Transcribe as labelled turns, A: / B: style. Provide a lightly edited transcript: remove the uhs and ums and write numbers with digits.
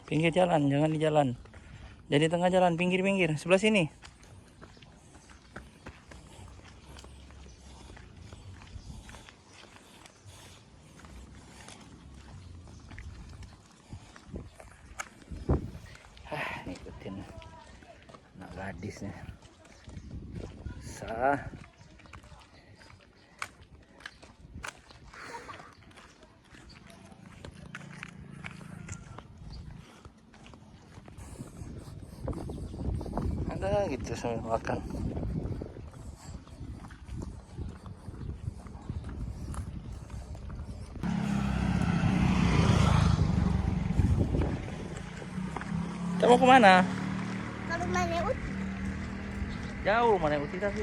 A: Pinggir jalan, jangan di jalan. Jadi tengah jalan, pinggir-pinggir. Sebelah sini. Ikutin anak gadisnya. Ada gitu sambil makan. Kita mau kemana?
B: Kalau mana
A: Jauh mana Uti tapi.